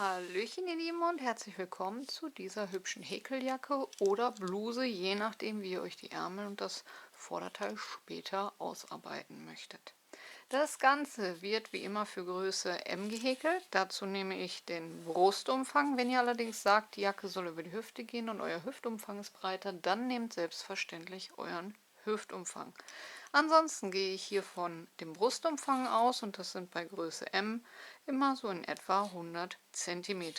Hallöchen ihr Lieben und herzlich willkommen zu dieser hübschen Häkeljacke oder Bluse, je nachdem wie ihr euch die Ärmel und das Vorderteil später ausarbeiten möchtet. Das Ganze wird wie immer für Größe M gehäkelt. Dazu nehme ich den Brustumfang. Wenn ihr allerdings sagt, die Jacke soll über die Hüfte gehen und euer Hüftumfang ist breiter, dann nehmt selbstverständlich euren Hüftumfang. Ansonsten gehe ich hier von dem Brustumfang aus und das sind bei Größe M immer so in etwa 100 cm.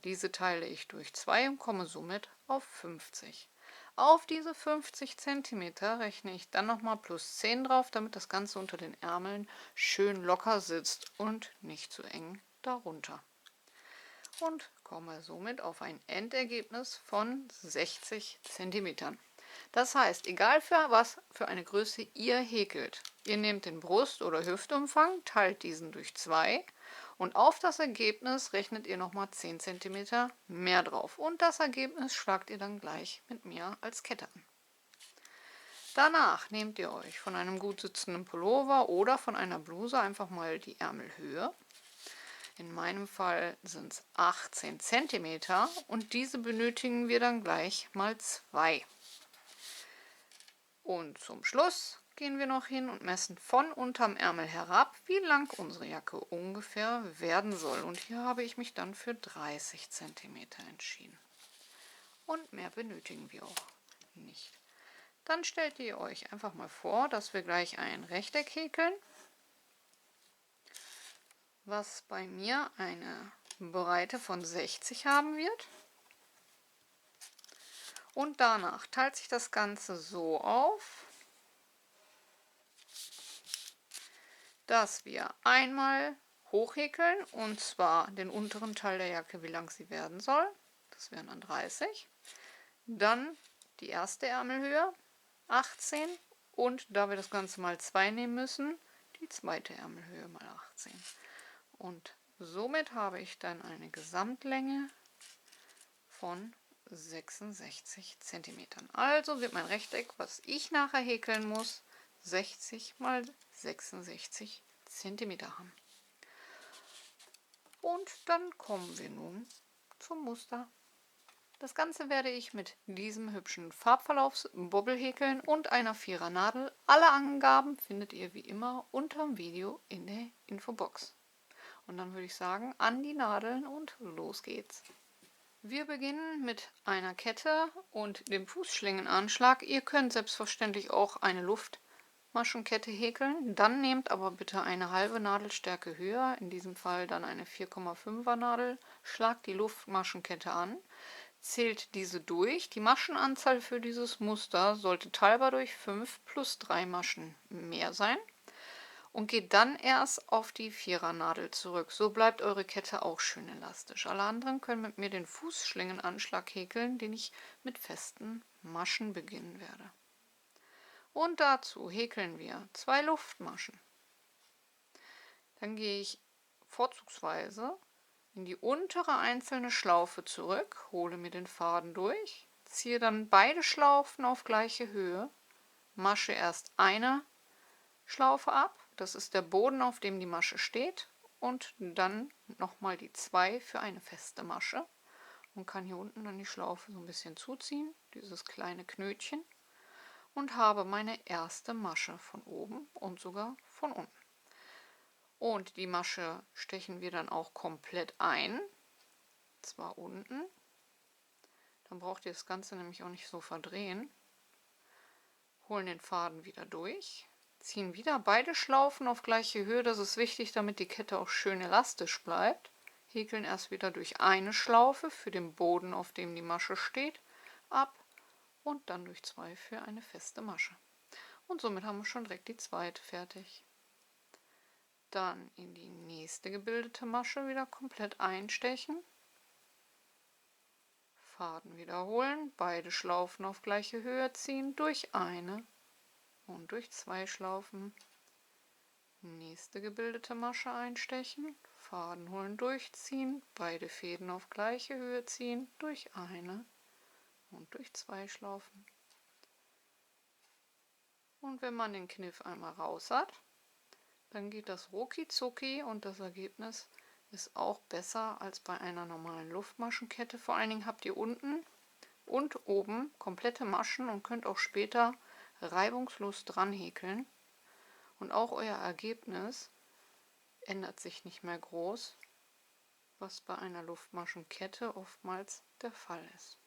Diese teile ich durch 2 und komme somit auf 50. Auf diese 50 cm rechne ich dann nochmal plus 10 drauf, damit das Ganze unter den Ärmeln schön locker sitzt und nicht zu eng darunter. Und komme somit auf ein Endergebnis von 60 cm. Das heißt, egal für was für eine Größe ihr häkelt, ihr nehmt den Brust- oder Hüftumfang, teilt diesen durch 2 und auf das Ergebnis rechnet ihr nochmal 10 cm mehr drauf. Und das Ergebnis schlagt ihr dann gleich mit mir als Kette an. Danach nehmt ihr euch von einem gut sitzenden Pullover oder von einer Bluse einfach mal die Ärmelhöhe. In meinem Fall sind es 18 cm und diese benötigen wir dann gleich mal 2. Und zum Schluss gehen wir noch hin und messen von unterm Ärmel herab, wie lang unsere Jacke ungefähr werden soll. Und hier habe ich mich dann für 30 cm entschieden. Und mehr benötigen wir auch nicht. Dann stellt ihr euch einfach mal vor, dass wir gleich ein Rechteck häkeln, was bei mir eine Breite von 60 haben wird. Und danach teilt sich das Ganze so auf, dass wir einmal hochhäkeln, und zwar den unteren Teil der Jacke, wie lang sie werden soll. Das wären dann 30. Dann die erste Ärmelhöhe, 18. Und da wir das Ganze mal 2 nehmen müssen, die zweite Ärmelhöhe mal 18. Und somit habe ich dann eine Gesamtlänge von 66 cm. Also wird mein Rechteck, was ich nachher häkeln muss, 60 mal 66 cm haben. Und dann kommen wir nun zum Muster. Das Ganze werde ich mit diesem hübschen Farbverlaufsbobbel häkeln und einer 4er Nadel. Alle Angaben findet ihr wie immer unter dem Video in der Infobox. Und dann würde ich sagen, an die Nadeln und los geht's. Wir beginnen mit einer Kette und dem Fußschlingenanschlag. Ihr könnt selbstverständlich auch eine Luftmaschenkette häkeln. Dann nehmt aber bitte eine halbe Nadelstärke höher, in diesem Fall dann eine 4,5er Nadel. Schlagt die Luftmaschenkette an, zählt diese durch. Die Maschenanzahl für dieses Muster sollte teilbar durch 5 plus 3 Maschen mehr sein. Und geht dann erst auf die 4er Nadel zurück. So bleibt eure Kette auch schön elastisch. Alle anderen können mit mir den Fußschlingenanschlag häkeln, den ich mit festen Maschen beginnen werde. Und dazu häkeln wir 2 Luftmaschen. Dann gehe ich vorzugsweise in die untere einzelne Schlaufe zurück, hole mir den Faden durch, ziehe dann beide Schlaufen auf gleiche Höhe, masche erst eine Schlaufe ab, das ist der Boden, auf dem die Masche steht, und dann nochmal die 2 für eine feste Masche und kann hier unten dann die Schlaufe so ein bisschen zuziehen, dieses kleine Knötchen, und habe meine erste Masche von oben und sogar von unten. Und die Masche stechen wir dann auch komplett ein, zwar unten, dann braucht ihr das Ganze nämlich auch nicht so verdrehen, holen den Faden wieder durch, ziehen wieder beide Schlaufen auf gleiche Höhe, das ist wichtig, damit die Kette auch schön elastisch bleibt. Häkeln erst wieder durch eine Schlaufe für den Boden, auf dem die Masche steht, ab und dann durch 2 für eine feste Masche. Und somit haben wir schon direkt die zweite fertig. Dann in die nächste gebildete Masche wieder komplett einstechen, Faden wiederholen, beide Schlaufen auf gleiche Höhe ziehen, durch eine und durch 2 Schlaufen. Nächste gebildete Masche einstechen, Faden holen, durchziehen, beide Fäden auf gleiche Höhe ziehen, durch eine und durch 2 Schlaufen. Und wenn man den Kniff einmal raus hat, dann geht das rucki zucki und das Ergebnis Ist auch besser als bei einer normalen Luftmaschenkette. Vor allen Dingen habt ihr unten und oben komplette Maschen und könnt auch später reibungslos dran häkeln. Und auch euer Ergebnis ändert sich nicht mehr groß, was bei einer Luftmaschenkette oftmals der Fall ist.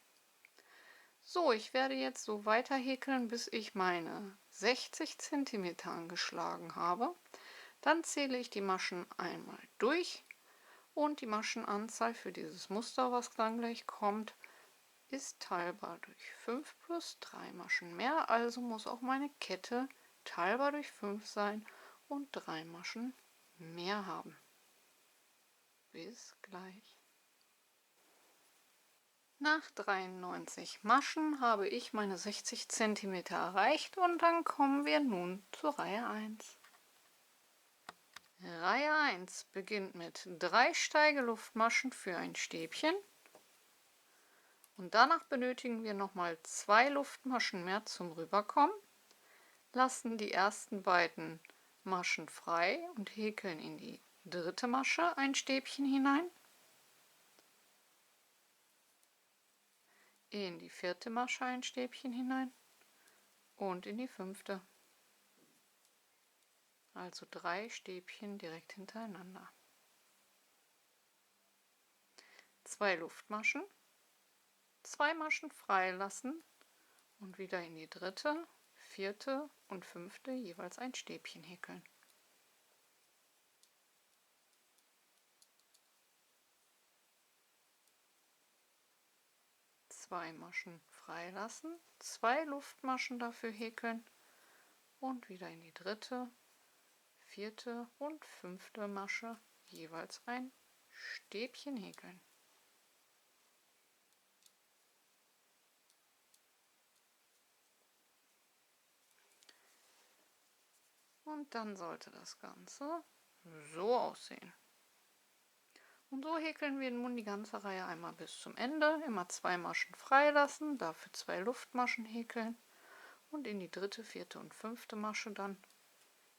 So, ich werde jetzt so weiter häkeln, bis ich meine 60 cm angeschlagen habe. Dann zähle ich die Maschen einmal durch und die Maschenanzahl für dieses Muster, was dann gleich kommt, ist teilbar durch 5 plus 3 Maschen mehr, also muss auch meine Kette teilbar durch 5 sein und 3 Maschen mehr haben. Bis gleich. Nach 93 Maschen habe ich meine 60 cm erreicht und dann kommen wir nun zur Reihe 1. Reihe 1 beginnt mit 3 Steigeluftmaschen für ein Stäbchen und danach benötigen wir nochmal 2 Luftmaschen mehr zum Rüberkommen, lassen die ersten beiden Maschen frei und häkeln in die dritte Masche ein Stäbchen hinein, in die vierte Masche ein Stäbchen hinein und in die fünfte. Also 3 Stäbchen direkt hintereinander. 2 Luftmaschen, 2 Maschen freilassen und wieder in die dritte, vierte und fünfte jeweils ein Stäbchen häkeln. Zwei Maschen freilassen, 2 Luftmaschen dafür häkeln und wieder in die dritte, vierte und fünfte Masche jeweils ein Stäbchen häkeln. Und dann sollte das Ganze so aussehen. Und so häkeln wir nun die ganze Reihe einmal bis zum Ende. Immer 2 Maschen freilassen, dafür 2 Luftmaschen häkeln und in die dritte, vierte und fünfte Masche dann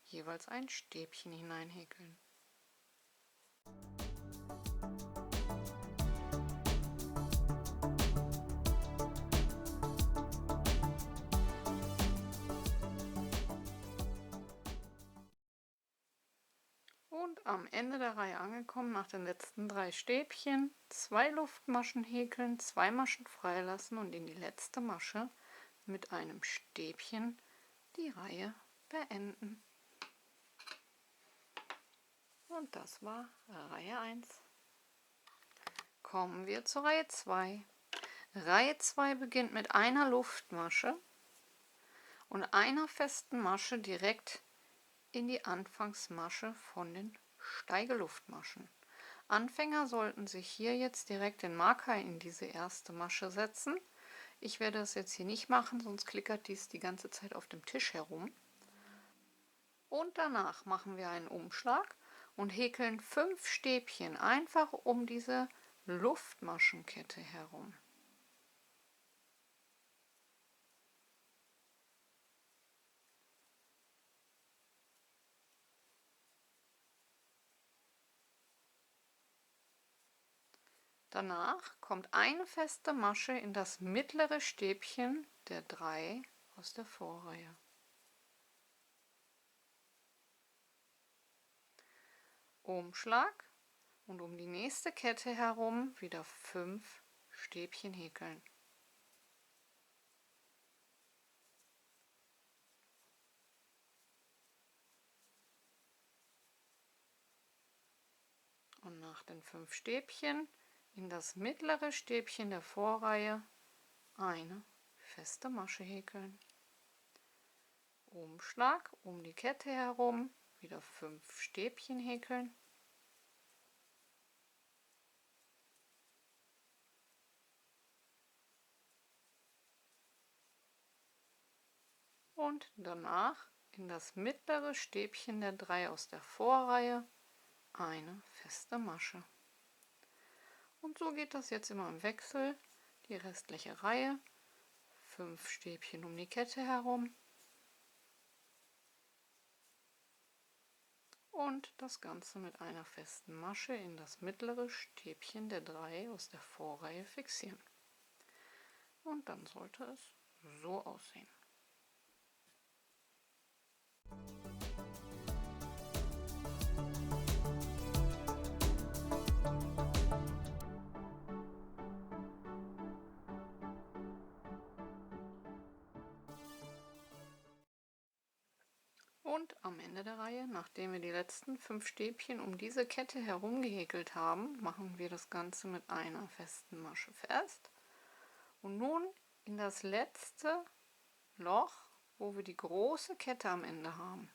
jeweils ein Stäbchen hineinhäkeln. Und am Ende der Reihe angekommen, nach den letzten 3 Stäbchen, 2 Luftmaschen häkeln, 2 Maschen freilassen und in die letzte Masche mit einem Stäbchen die Reihe beenden. Und das war Reihe 1. Kommen wir zur Reihe 2. Reihe 2 beginnt mit einer Luftmasche und einer festen Masche direkt in die Anfangsmasche von den Steigeluftmaschen. Anfänger sollten sich hier jetzt direkt den Marker in diese erste Masche setzen. Ich werde das jetzt hier nicht machen, sonst klickert dies die ganze Zeit auf dem Tisch herum. Und danach machen wir einen Umschlag und häkeln 5 Stäbchen einfach um diese Luftmaschenkette herum. Danach kommt eine feste Masche in das mittlere Stäbchen der 3 aus der Vorreihe. Umschlag und um die nächste Kette herum wieder 5 Stäbchen häkeln. Und nach den 5 Stäbchen in das mittlere Stäbchen der Vorreihe eine feste Masche häkeln. Umschlag um die Kette herum, wieder 5 Stäbchen häkeln. Und danach in das mittlere Stäbchen der 3 aus der Vorreihe eine feste Masche. Und so geht das jetzt immer im Wechsel, die restliche Reihe, 5 Stäbchen um die Kette herum und das Ganze mit einer festen Masche in das mittlere Stäbchen der 3 aus der Vorreihe fixieren. Und dann sollte es so aussehen. Und am Ende der Reihe, nachdem wir die letzten 5 Stäbchen um diese Kette herum gehäkelt haben, machen wir das Ganze mit einer festen Masche fest. Und nun in das letzte Loch, wo wir die große Kette am Ende haben,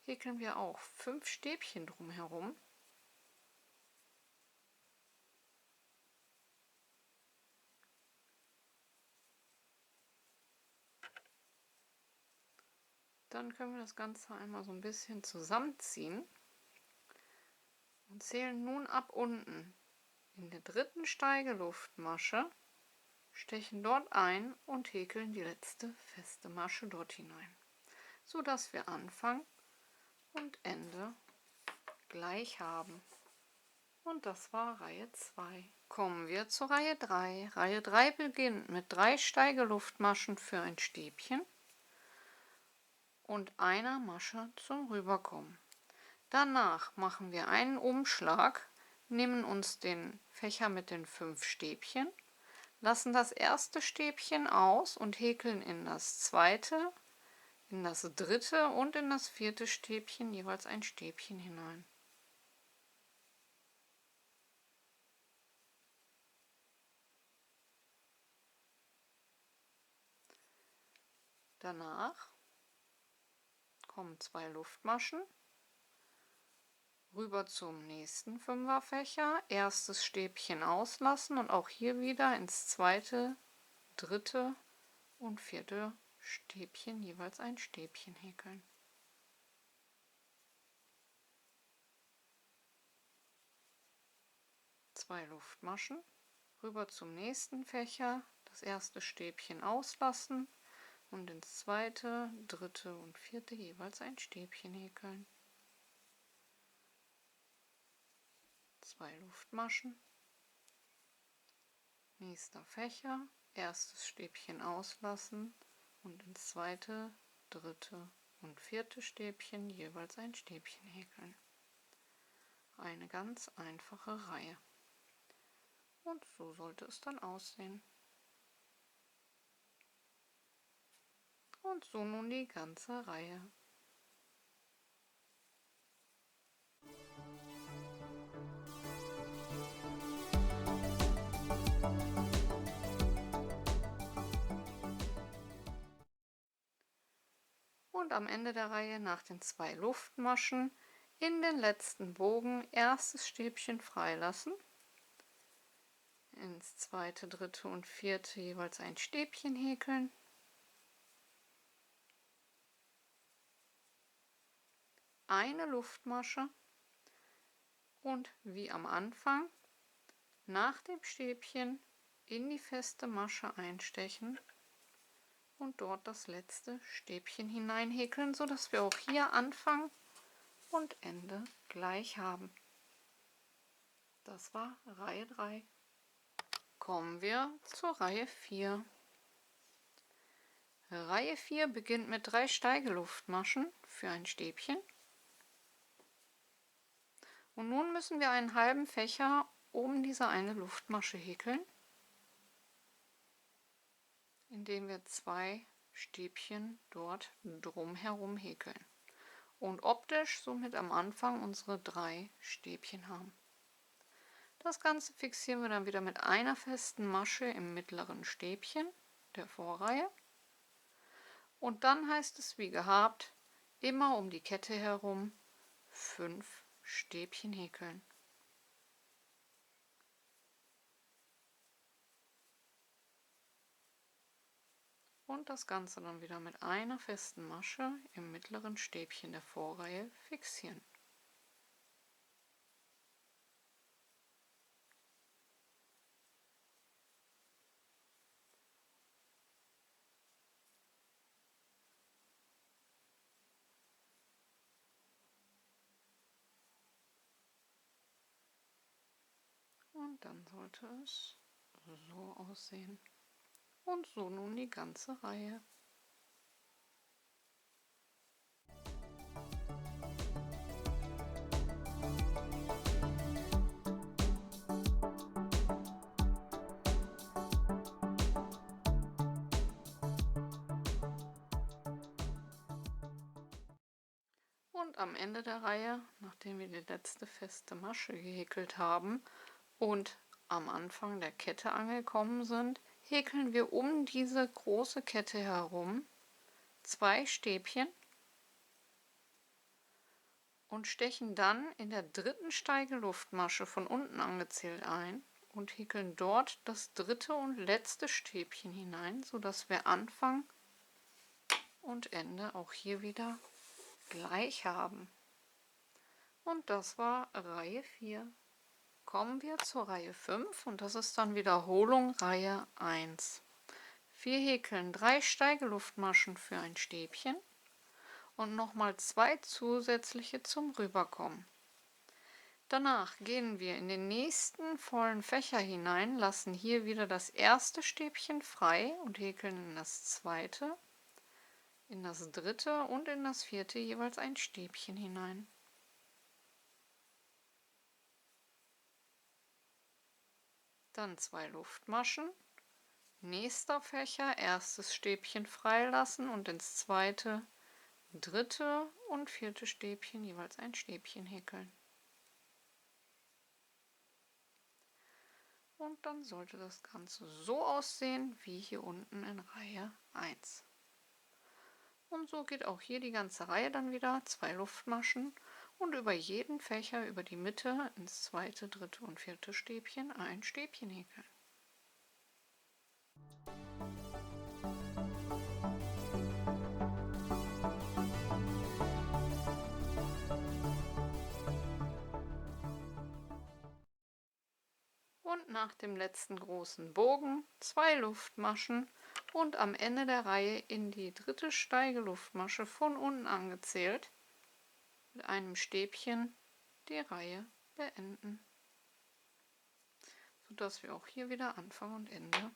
häkeln wir auch 5 Stäbchen drumherum. Dann können wir das Ganze einmal so ein bisschen zusammenziehen und zählen nun ab unten in der 3. Steigeluftmasche, stechen dort ein und häkeln die letzte feste Masche dort hinein, so dass wir Anfang und Ende gleich haben. Und das war Reihe 2. Kommen wir zur Reihe 3. Reihe 3 beginnt mit 3 Steigeluftmaschen für ein Stäbchen und einer Masche zum Rüberkommen. Danach machen wir einen Umschlag, nehmen uns den Fächer mit den 5 Stäbchen, lassen das erste Stäbchen aus und häkeln in das zweite, in das dritte und in das vierte Stäbchen jeweils ein Stäbchen hinein. Danach kommen 2 Luftmaschen, rüber zum nächsten Fünferfächer, erstes Stäbchen auslassen und auch hier wieder ins zweite, dritte und vierte Stäbchen jeweils ein Stäbchen häkeln. Zwei Luftmaschen, rüber zum nächsten Fächer, das erste Stäbchen auslassen und ins zweite, dritte und vierte jeweils ein Stäbchen häkeln. 2 Luftmaschen, nächster Fächer, erstes Stäbchen auslassen und ins zweite, dritte und vierte Stäbchen jeweils ein Stäbchen häkeln. Eine ganz einfache Reihe. Und so sollte es dann aussehen. Und so nun die ganze Reihe. Und am Ende der Reihe nach den 2 Luftmaschen in den letzten Bogen erstes Stäbchen freilassen, ins zweite, dritte und vierte jeweils ein Stäbchen häkeln, eine Luftmasche und wie am Anfang nach dem Stäbchen in die feste Masche einstechen und dort das letzte Stäbchen hineinhäkeln, sodass wir auch hier Anfang und Ende gleich haben. Das war Reihe 3. Kommen wir zur Reihe 4. Reihe 4 beginnt mit 3 Steigeluftmaschen für ein Stäbchen. Und nun müssen wir einen halben Fächer um diese eine Luftmasche häkeln, indem wir 2 Stäbchen dort drumherum häkeln und optisch somit am Anfang unsere 3 Stäbchen haben. Das Ganze fixieren wir dann wieder mit einer festen Masche im mittleren Stäbchen der Vorreihe. Und dann heißt es wie gehabt, immer um die Kette herum 5 Stäbchen häkeln. Und das Ganze dann wieder mit einer festen Masche im mittleren Stäbchen der Vorreihe fixieren. Und dann sollte es so aussehen. Und so nun die ganze Reihe. Und am Ende der Reihe, nachdem wir die letzte feste Masche gehäkelt haben und am Anfang der Kette angekommen sind, häkeln wir um diese große Kette herum 2 Stäbchen und stechen dann in der dritten Steigeluftmasche von unten angezählt ein und häkeln dort das dritte und letzte Stäbchen hinein, sodass wir Anfang und Ende auch hier wieder gleich haben. Und das war Reihe 4. Kommen wir zur Reihe 5 und das ist dann Wiederholung Reihe 1. Wir häkeln 3 Steigeluftmaschen für ein Stäbchen und nochmal 2 zusätzliche zum Rüberkommen. Danach gehen wir in den nächsten vollen Fächer hinein, lassen hier wieder das erste Stäbchen frei und häkeln in das zweite, in das dritte und in das vierte jeweils ein Stäbchen hinein. Dann 2 Luftmaschen, nächster Fächer, erstes Stäbchen freilassen und ins zweite, dritte und vierte Stäbchen jeweils ein Stäbchen häkeln. Und dann sollte das Ganze so aussehen wie hier unten in Reihe 1. Und so geht auch hier die ganze Reihe dann wieder, 2 Luftmaschen und über jeden Fächer, über die Mitte ins zweite, dritte und vierte Stäbchen ein Stäbchen häkeln. Und nach dem letzten großen Bogen 2 Luftmaschen und am Ende der Reihe in die dritte Steigeluftmasche von unten angezählt mit einem Stäbchen die Reihe beenden, sodass wir auch hier wieder Anfang und Ende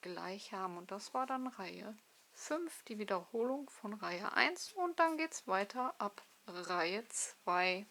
gleich haben. Und das war dann Reihe 5, die Wiederholung von Reihe 1 und dann geht es weiter ab Reihe 2.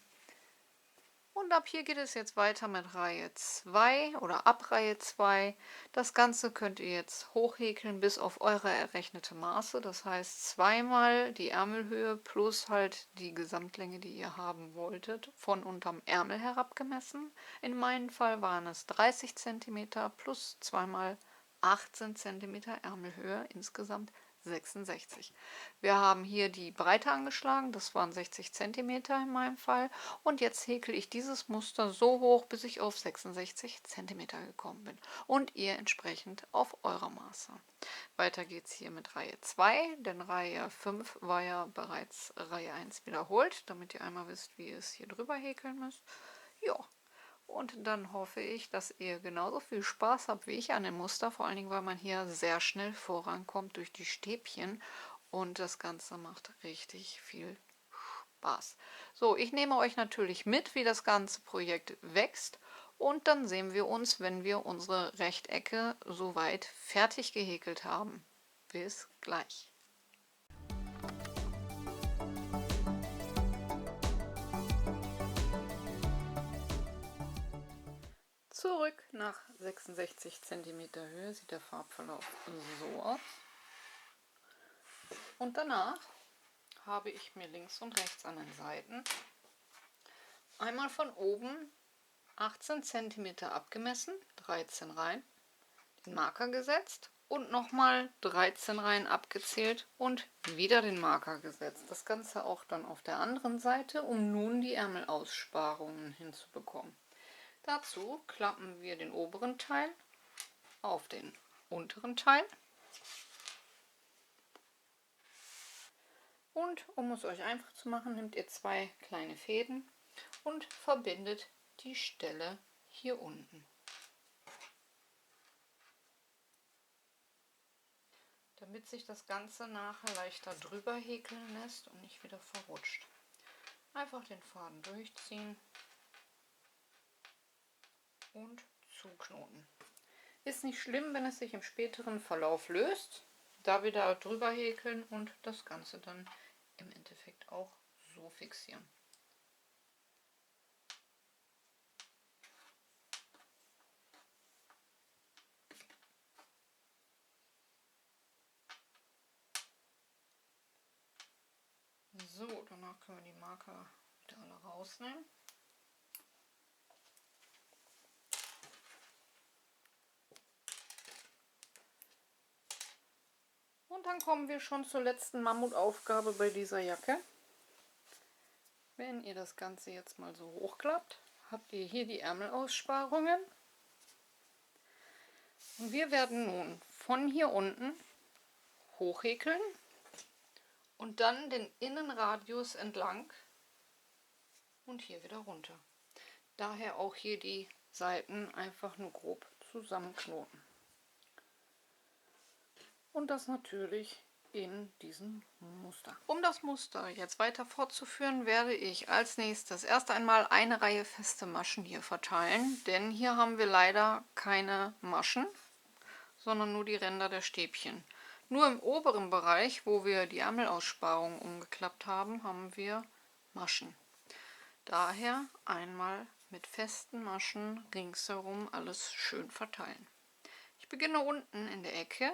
Und ab hier geht es jetzt weiter mit Reihe 2 oder ab Reihe 2. Das Ganze könnt ihr jetzt hochhäkeln bis auf eure errechnete Maße. Das heißt zweimal die Ärmelhöhe plus halt die Gesamtlänge, die ihr haben wolltet, von unterm Ärmel herab gemessen. In meinem Fall waren es 30 cm plus zweimal 18 cm Ärmelhöhe, insgesamt 66. Wir haben hier die Breite angeschlagen, das waren 60 cm in meinem Fall. Und jetzt häkel ich dieses Muster so hoch, bis ich auf 66 cm gekommen bin. Und ihr entsprechend auf eure Maße. Weiter geht es hier mit Reihe 2, denn Reihe 5 war ja bereits Reihe 1 wiederholt, damit ihr einmal wisst, wie ihr es hier drüber häkeln müsst. Ja. Und dann hoffe ich, dass ihr genauso viel Spaß habt wie ich an dem Muster, vor allen Dingen, weil man hier sehr schnell vorankommt durch die Stäbchen und das Ganze macht richtig viel Spaß. So, ich nehme euch natürlich mit, wie das ganze Projekt wächst und dann sehen wir uns, wenn wir unsere Rechtecke soweit fertig gehäkelt haben. Bis gleich. Zurück nach 66 cm Höhe sieht der Farbverlauf so aus. Und danach habe ich mir links und rechts an den Seiten einmal von oben 18 cm abgemessen, 13 Reihen, den Marker gesetzt und nochmal 13 Reihen abgezählt und wieder den Marker gesetzt. Das Ganze auch dann auf der anderen Seite, um nun die Ärmelaussparungen hinzubekommen. Dazu klappen wir den oberen Teil auf den unteren Teil. Und um es euch einfach zu machen, nehmt ihr 2 kleine Fäden und verbindet die Stelle hier unten. Damit sich das Ganze nachher leichter drüber häkeln lässt und nicht wieder verrutscht. Einfach den Faden durchziehen und zuknoten. Ist nicht schlimm, wenn es sich im späteren Verlauf löst. Da wieder drüber häkeln und das Ganze dann im Endeffekt auch so fixieren. So, danach können wir die Marker wieder alle rausnehmen. Und dann kommen wir schon zur letzten Mammutaufgabe bei dieser Jacke. Wenn ihr das Ganze jetzt mal so hochklappt, habt ihr hier die Ärmelaussparungen. Und wir werden nun von hier unten hochhäkeln und dann den Innenradius entlang und hier wieder runter. Daher auch hier die Seiten einfach nur grob zusammenknoten. Und das natürlich in diesem Muster. Um das Muster jetzt weiter fortzuführen, werde ich als nächstes erst einmal eine Reihe feste Maschen hier verteilen, denn hier haben wir leider keine Maschen, sondern nur die Ränder der Stäbchen. Nur im oberen Bereich, wo wir die Ärmelaussparung umgeklappt haben, haben wir Maschen. Daher einmal mit festen Maschen ringsherum alles schön verteilen. Ich beginne unten in der Ecke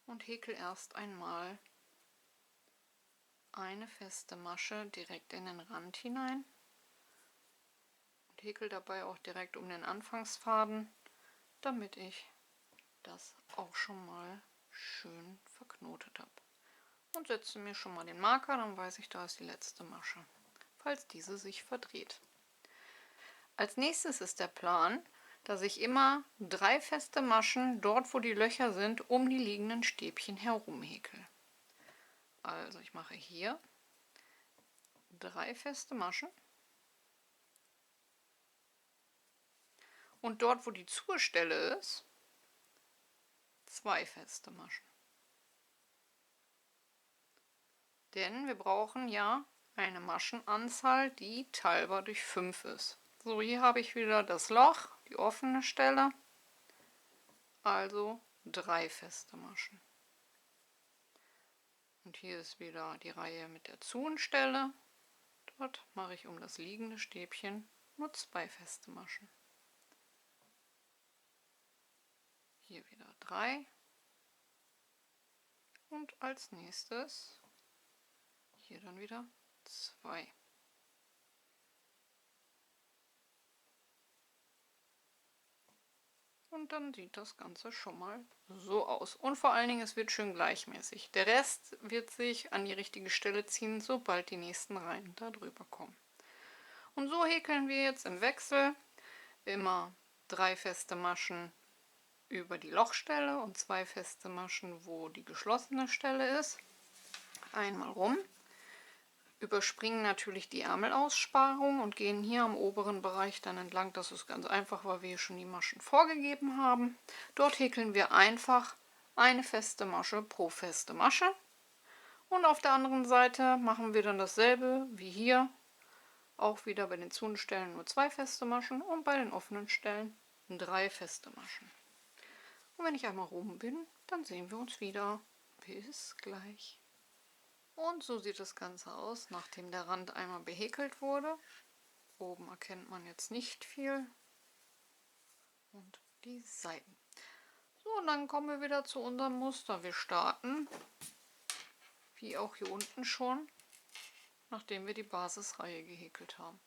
und häkel erst einmal eine feste Masche direkt in den Rand hinein und häkel dabei auch direkt um den Anfangsfaden, damit ich das auch schon mal schön verknotet habe. Und setze mir schon mal den Marker, dann weiß ich, da ist die letzte Masche, falls diese sich verdreht. Als nächstes ist der Plan, dass ich immer 3 feste Maschen dort, wo die Löcher sind, um die liegenden Stäbchen herum häkel. Also ich mache hier 3 feste Maschen und dort, wo die Zurstelle ist, 2 feste Maschen. Denn wir brauchen ja eine Maschenanzahl, die teilbar durch 5 ist. So, hier habe ich wieder das Loch, die offene Stelle, also 3 feste Maschen. Und hier ist wieder die Reihe mit der Zuhenstelle. Dort mache ich um das liegende Stäbchen nur 2 feste Maschen. Hier wieder 3. Und als nächstes hier dann wieder 2. Und dann sieht das Ganze schon mal so aus. Und vor allen Dingen, es wird schön gleichmäßig. Der Rest wird sich an die richtige Stelle ziehen, sobald die nächsten Reihen da drüber kommen. Und so häkeln wir jetzt im Wechsel immer 3 feste Maschen über die Lochstelle und 2 feste Maschen, wo die geschlossene Stelle ist. Einmal rum. Überspringen natürlich die Ärmelaussparung und gehen hier am oberen Bereich dann entlang. Das ist ganz einfach, weil wir hier schon die Maschen vorgegeben haben. Dort häkeln wir einfach eine feste Masche pro feste Masche. Und auf der anderen Seite machen wir dann dasselbe wie hier. Auch wieder bei den Zuhenstellen nur 2 feste Maschen und bei den offenen Stellen 3 feste Maschen. Und wenn ich einmal rum bin, dann sehen wir uns wieder. Bis gleich. Und so sieht das Ganze aus, nachdem der Rand einmal behäkelt wurde. Oben erkennt man jetzt nicht viel. Und die Seiten. So, und dann kommen wir wieder zu unserem Muster. Wir starten, wie auch hier unten schon, nachdem wir die Basisreihe gehäkelt haben.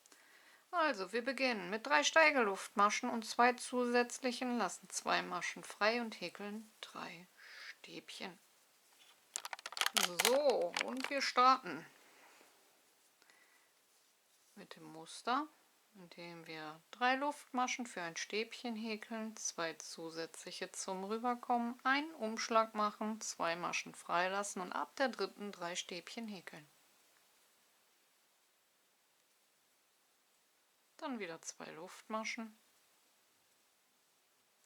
Also, wir beginnen mit 3 Steigeluftmaschen und 2 zusätzlichen, lassen 2 Maschen frei und häkeln 3 Stäbchen. So, und wir starten mit dem Muster, indem wir 3 Luftmaschen für ein Stäbchen häkeln, 2 zusätzliche zum Rüberkommen, einen Umschlag machen, 2 Maschen freilassen und ab der dritten 3 Stäbchen häkeln. Dann wieder 2 Luftmaschen,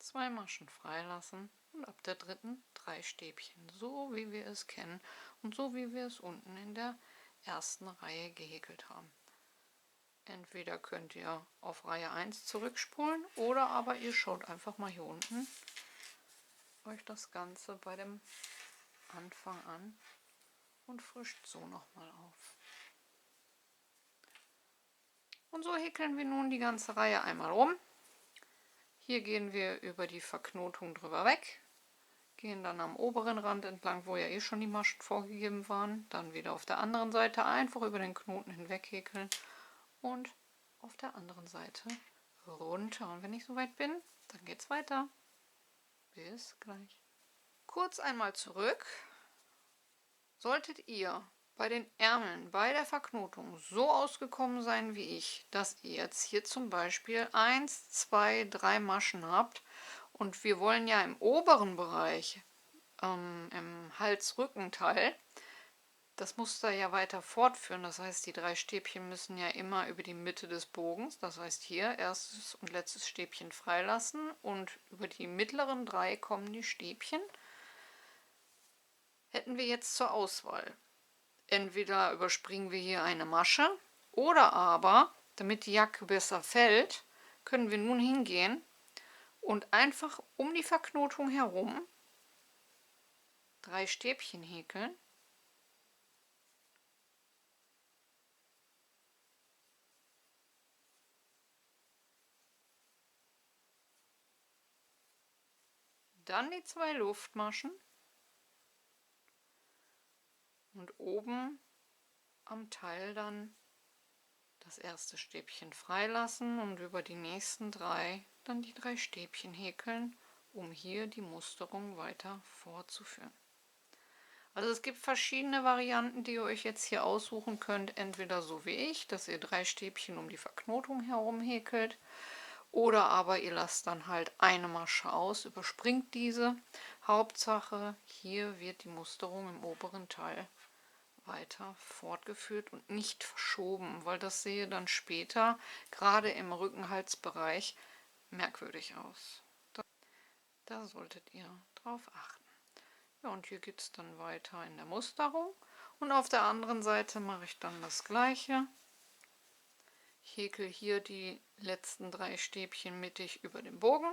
2 Maschen freilassen und ab der dritten 3 Stäbchen, so wie wir es kennen und so wie wir es unten in der ersten Reihe gehäkelt haben. Entweder könnt ihr auf Reihe 1 zurückspulen oder aber ihr schaut einfach mal hier unten euch das Ganze bei dem Anfang an und frischt so nochmal auf. Und so häkeln wir nun die ganze Reihe einmal rum. Hier gehen wir über die Verknotung drüber weg, gehen dann am oberen Rand entlang, wo ja eh schon die Maschen vorgegeben waren, dann wieder auf der anderen Seite einfach über den Knoten hinweg häkeln und auf der anderen Seite runter. Und wenn ich soweit bin, dann geht's weiter. Bis gleich. Kurz einmal zurück. Solltet ihr bei den Ärmeln bei der Verknotung so ausgekommen sein wie ich, dass ihr jetzt hier zum Beispiel 1, 2, 3 Maschen habt und wir wollen ja im oberen Bereich, im Hals-Rückenteil, das Muster ja weiter fortführen. Das heißt, die 3 Stäbchen müssen ja immer über die Mitte des Bogens, das heißt hier erstes und letztes Stäbchen freilassen und über die mittleren 3 kommen die Stäbchen. Hätten wir jetzt zur Auswahl. Entweder überspringen wir hier eine Masche oder aber, damit die Jacke besser fällt, können wir nun hingehen und einfach um die Verknotung herum 3 Stäbchen häkeln. Dann die 2 Luftmaschen und oben am Teil dann das erste Stäbchen freilassen und über die nächsten 3 dann die 3 Stäbchen häkeln, um hier die Musterung weiter fortzuführen. Also es gibt verschiedene Varianten, die ihr euch jetzt hier aussuchen könnt, entweder so wie ich, dass ihr 3 Stäbchen um die Verknotung herum häkelt, oder aber ihr lasst dann halt eine Masche aus, überspringt diese. Hauptsache, hier wird die Musterung im oberen Teil weiter fortgeführt und nicht verschoben, weil das sehe dann später, gerade im Rückenhalsbereich, merkwürdig aus. Da solltet ihr drauf achten. Ja, und hier geht es dann weiter in der Musterung. Und auf der anderen Seite mache ich dann das gleiche. Ich häkel hier die letzten 3 Stäbchen mittig über den Bogen,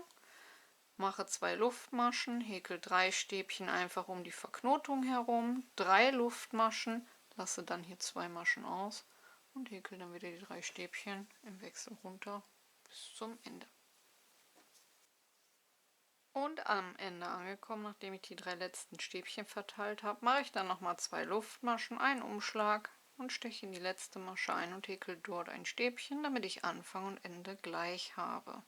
mache 2 Luftmaschen, häkel 3 Stäbchen einfach um die Verknotung herum, 3 Luftmaschen, lasse dann hier 2 Maschen aus und häkel dann wieder die 3 Stäbchen im Wechsel runter bis zum Ende. Und am Ende angekommen, nachdem ich die 3 letzten Stäbchen verteilt habe, mache ich dann nochmal 2 Luftmaschen, einen Umschlag und steche in die letzte Masche ein und häkel dort ein Stäbchen, damit ich Anfang und Ende gleich habe.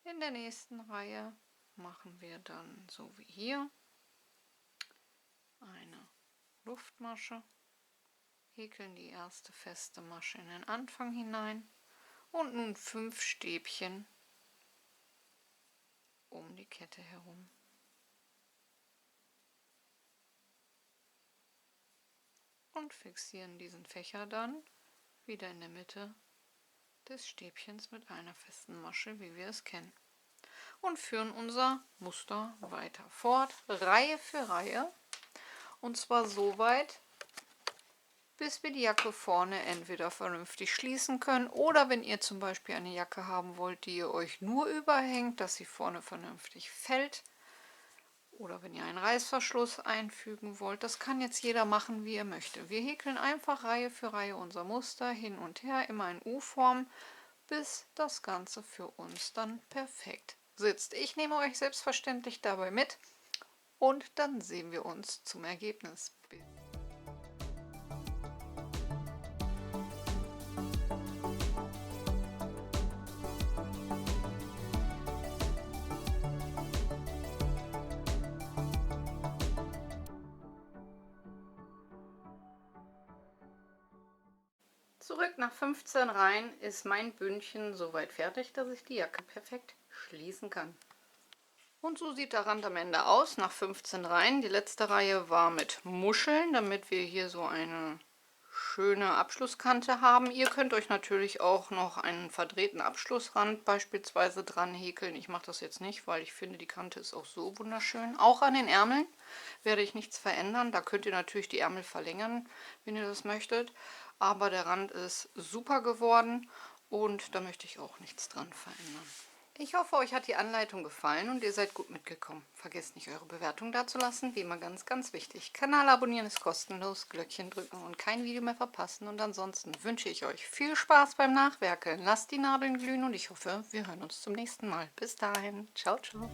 In der nächsten Reihe machen wir dann so wie hier eine Luftmasche, häkeln die erste feste Masche in den Anfang hinein und nun 5 Stäbchen um die Kette herum. Und fixieren diesen Fächer dann wieder in der Mitte des Stäbchens mit einer festen Masche, wie wir es kennen. Und führen unser Muster weiter fort, Reihe für Reihe. Und zwar so weit, bis wir die Jacke vorne entweder vernünftig schließen können oder wenn ihr zum Beispiel eine Jacke haben wollt, die ihr euch nur überhängt, dass sie vorne vernünftig fällt. Oder wenn ihr einen Reißverschluss einfügen wollt, das kann jetzt jeder machen, wie er möchte. Wir häkeln einfach Reihe für Reihe unser Muster hin und her, immer in U-Form, bis das Ganze für uns dann perfekt sitzt. Ich nehme euch selbstverständlich dabei mit und dann sehen wir uns zum Ergebnis. Zurück nach 15 Reihen ist mein Bündchen soweit fertig, dass ich die Jacke perfekt schließen kann. Und so sieht der Rand am Ende aus, nach 15 Reihen. Die letzte Reihe war mit Muscheln, damit wir hier so eine schöne Abschlusskante haben. Ihr könnt euch natürlich auch noch einen verdrehten Abschlussrand beispielsweise dran häkeln. Ich mache das jetzt nicht, weil ich finde, die Kante ist auch so wunderschön. Auch an den Ärmeln werde ich nichts verändern. Da könnt ihr natürlich die Ärmel verlängern, wenn ihr das möchtet. Aber der Rand ist super geworden und da möchte ich auch nichts dran verändern. Ich hoffe, euch hat die Anleitung gefallen und ihr seid gut mitgekommen. Vergesst nicht, eure Bewertung dazulassen. Wie immer ganz, ganz wichtig. Kanal abonnieren ist kostenlos. Glöckchen drücken und kein Video mehr verpassen. Und ansonsten wünsche ich euch viel Spaß beim Nachwerkeln. Lasst die Nadeln glühen und ich hoffe, wir hören uns zum nächsten Mal. Bis dahin. Ciao, ciao.